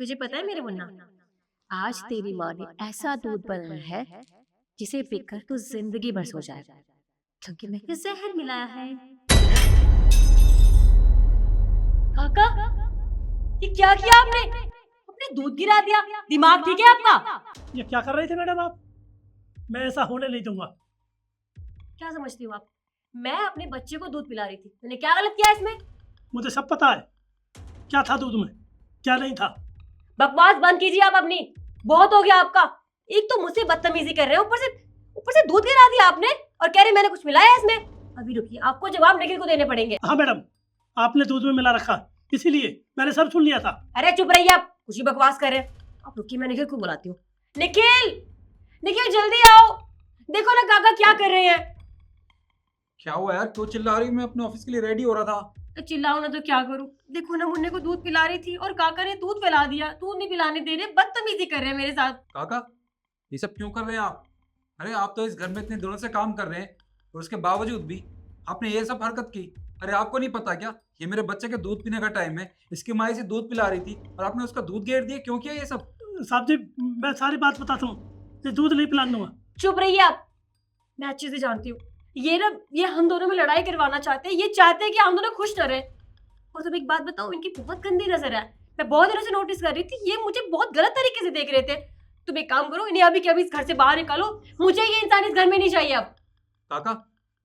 तुझे पता है मेरे मुन्ना, आज तेरी माँ ने ऐसा दूध बनाया है जिसे पीकर तू जिंदगी भर सो जाएगा, क्योंकि मैंने जहर मिलाया है। काका, ये क्या किया आपने? आपने दूध गिरा दिया। दिमाग ठीक है आपका? ये क्या कर रही थी मैडम आप? मैं ऐसा होने नहीं दूंगा। क्या समझती हो आप? मैं अपने बच्चे को दूध पिला रही थी, मैंने क्या गलत किया इसमें? मुझे सब पता है क्या था दूध में, क्या नहीं था। बकवास बंद कीजिए आप अपनी, बहुत हो गया आपका। एक तो मुझसे बदतमीजी कर रहे हैं, ऊपर से दूध गिरा दिया आपने और कह रहे मैंने कुछ मिलाया इसमें। अभी रुकिए, आपको जवाब निखिल को देने पड़ेंगे। हाँ मैडम, आपने दूध में मिला रखा, इसीलिए मैंने सब सुन लिया था। अरे चुप रहिए आप, कुछ ही बकवास कर रहे हैं। आप रुकिए, मैं निखिल को बुलाती हूँ। निखिल, निखिल जल्दी आओ, देखो ना काका क्या कर रहे हैं। क्या हुआ यार, क्यों चिल्ला रही? मैं अपने ऑफिस के लिए रेडी हो रहा था। चिल्लाओ ना तो क्या करूं? देखो ना, मुन्ने को दूध पिला रही थी और काका ने दूध पिला दिया। दूध नहीं पिलाने दे रहे, बदतमीजी कर रहे हैं मेरे साथ। काका, ये सब क्यों कर रहे हैं आप? अरे आप तो इस घर में इतने दिनों से काम कर रहे हैं और उसके बावजूद भी आपने ये सब हरकत की। अरे आपको नहीं पता क्या, ये मेरे बच्चे के दूध पीने का टाइम है, इसकी माँ इसे दूध पिला रही थी और आपने उसका दूध गेर दिया। क्यों किया ये सब? साहब जी, मैं सारी बात बताता हूँ, ये दूध नहीं पिलाने दूंगा। चुप रहिए आप, मैं अच्छे से जानती हूँ ये हम दोनों में लड़ाई करवाना चाहते हैं। ये चाहते हैं कि हम दोनों खुश न रहे। और तुम एक बात बताओ, इनकी बहुत गंदी नजर है। मैं बहुत दिनों से नोटिस कर रही थी, ये मुझे बहुत गलत तरीके से देख रहे थे। तुम एक काम करो, इन्हें अभी के अभी इस घर से बाहर निकालो। मुझे ये इंसान इस घर में नहीं चाहिए अब। काका,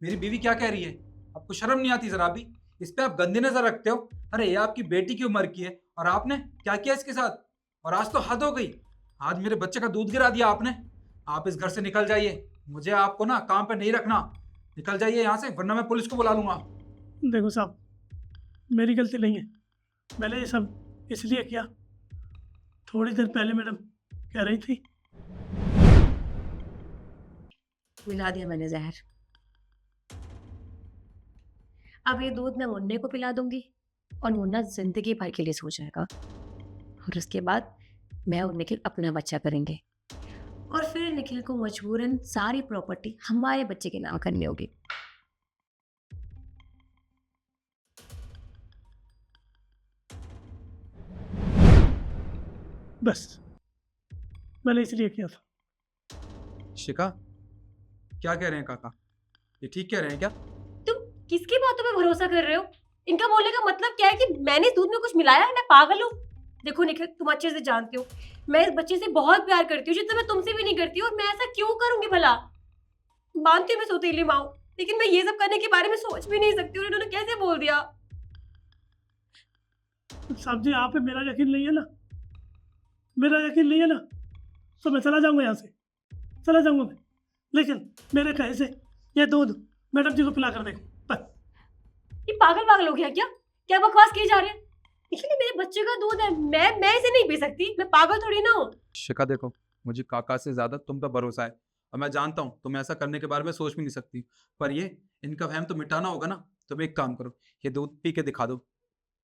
मेरी बीवी क्या कह रही है? आपको शर्म नहीं आती जरा भी? इस पे आप गंदी नजर रखते हो। अरे ये आपकी बेटी की उम्र की है और आपने क्या किया इसके साथ? और आज तो हद हो गई, आज मेरे बच्चे का दूध गिरा दिया आपने। आप इस घर से निकल जाइए, मुझे आपको ना काम पे नहीं रखना। निकल जाइए यहाँ से, वरना मैं पुलिस को बुला लूंगा। देखो साहब, मेरी गलती नहीं है, मैंने ये सब इसलिए किया। थोड़ी देर पहले मैडम कह रही थी। मिला दिया मैंने जहर। अब ये दूध मैं मुन्ने को पिला दूंगी और मुन्ना जिंदगी भर के लिए सो जाएगा। और उसके बाद मैं और निखिल अपना बच्चा करेंगे और फिर निखिल को मजबूरन सारी प्रॉपर्टी हमारे बच्चे के नाम करनी होगी। बस मैंने इसलिए किया था। शिका, क्या कह रहे हैं काका? ये ठीक कह रहे हैं क्या? तुम किसकी बातों पे भरोसा कर रहे हो? इनका बोलने का मतलब क्या है कि मैंने इस दूध में कुछ मिलाया है? मैं पागल हूँ? देखो निखिल, तुम अच्छे से जानते हो मैं इस बच्चे से बहुत प्यार करती हूँ, जितना मैं तुमसे भी नहीं करती हूँ। और मैं ऐसा क्यों करूंगी भला? मानती हूँ मैं सौतेली माँ हूँ, लेकिन मैं ये सब करने के बारे में सोच भी नहीं सकती। और इन्होंने कैसे बोल दिया? साहब जी, आप पे मेरा यकीन नहीं है ना, मेरा यकीन नहीं है ना, तो मैं चला जाऊंगा यहाँ से, चला जाऊंगा मैं। लेकिन मेरे कहे से ये दूध मैडम जी को पिला कर देखो बस। ये पागल हो गया क्या? क्या बकवास किए जा रहे हैं? इसलिए मेरे बच्चे का दूध है, मैं इसे नहीं पी सकती। मैं पागल थोड़ी ना हूँ। शिका देखो, मुझे काका से ज्यादा तुम पे भरोसा है और मैं जानता हूँ तुम ऐसा करने के बारे में सोच भी नहीं सकती। पर ये इनका वहम तो मिटाना होगा ना। तुम एक काम करो, ये दूध पी के दिखा दो,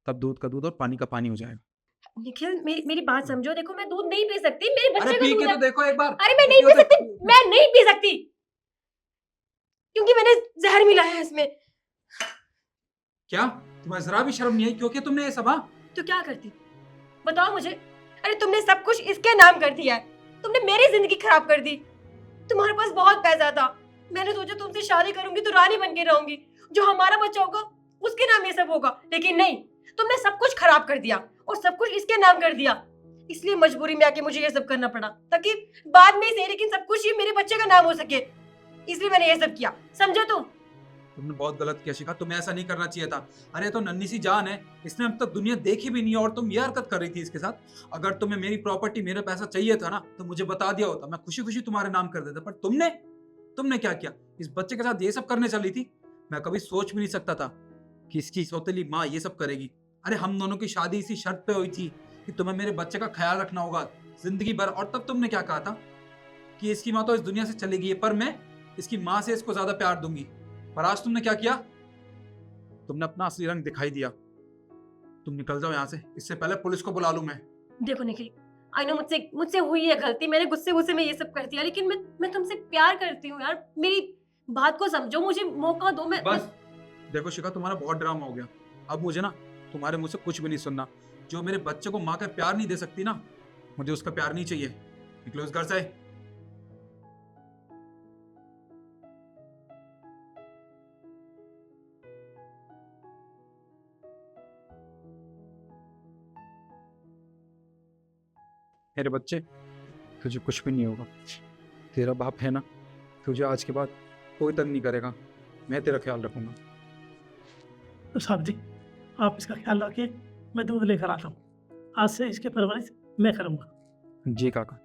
तब दूध का दूध और पानी का पानी हो जाएगा। निखिल, मेरी बात समझो। देखो, मैं दूध नहीं पी सकती, मेरे अरे बच्चे का पी दूध के है। तो देखो एक बार। अरे मैं नहीं पी सकती, मैं नहीं पी सकती, क्योंकि मैंने जहर मिलाया है इसमें। क्या तुम्हें जरा भी शर्म नहीं आई? क्योंकि तुमने ये सब, हाँ? तो क्या करती, बताओ मुझे। अरे तुमने सब कुछ इसके नाम कर दिया है, तुमने मेरी जिंदगी खराब कर दी। तुम्हारे पास बहुत पैसा था, मैंने सोचा तुमसे शादी करूंगी तो रानी बन के रहूंगी, जो हमारा बच्चा होगा उसके नाम ये सब होगा। लेकिन नहीं, तुमने सब कुछ खराब कर दिया और सब कुछ इसके नाम कर दिया। इसलिए मजबूरी में आके मुझे ये सब करना पड़ा, ताकि बाद में इसे लेकिन सब कुछ ये मेरे बच्चे का नाम हो सके। इसलिए मैंने ये सब किया, समझो तुम? तुमने बहुत गलत किया शिखा, तुम्हें ऐसा नहीं करना चाहिए था। अरे तो नन्ही सी जान है, इसने अब तक दुनिया देखी भी नहीं है और तुम ये हरकत कर रही थी इसके साथ। अगर तुम्हें मेरी प्रॉपर्टी, मेरा पैसा चाहिए था ना, तो मुझे बता दिया होता, मैं खुशी खुशी तुम्हारे नाम कर देता। पर तुमने क्या किया? इस बच्चे के साथ ये सब करने चली थी। मैं कभी सोच भी नहीं सकता था कि इसकी सौतेली माँ ये सब करेगी। अरे हम दोनों की शादी इसी शर्त पे हुई थी कि तुम्हें मेरे बच्चे का ख्याल रखना होगा जिंदगी भर। और तब तुमने क्या कहा था कि इसकी माँ तो इस दुनिया से चली गई है, पर मैं इसकी माँ से इसको ज्यादा प्यार दूंगी। पर आज तुमने क्या किया? तुमने अपना असली रंग दिखाई दिया। तुम निकल जाओ यहाँ से, इससे पहले पुलिस को बुला लूं मैं। देखो निखिल, आई नो मुझसे हुई है गलती, मैंने गुस्से में ये सब कर दिया, लेकिन मैं तुमसे प्यार करती हूँ यार। मेरी बात को समझो, मुझे मौका दो। बस देखो शिखा, तुम्हारा बहुत ड्रामा हो गया। अब मुझे ना तुम्हारे मुंह से कुछ भी नहीं सुनना। जो मेरे बच्चे को माँ का प्यार नहीं दे सकती ना, मुझे उसका प्यार नहीं चाहिए। निकलो इस घर से। मेरे बच्चे, तुझे कुछ भी नहीं होगा। तेरा बाप है ना, तुझे आज के बाद कोई तंग नहीं करेगा। मैं तेरा ख्याल रखूंगा। तो साहब जी, आप इसका ख्याल रखिए, मैं दूध लेकर आता हूँ। आज से इसकी परवरिश मैं करूँगा। जी काका।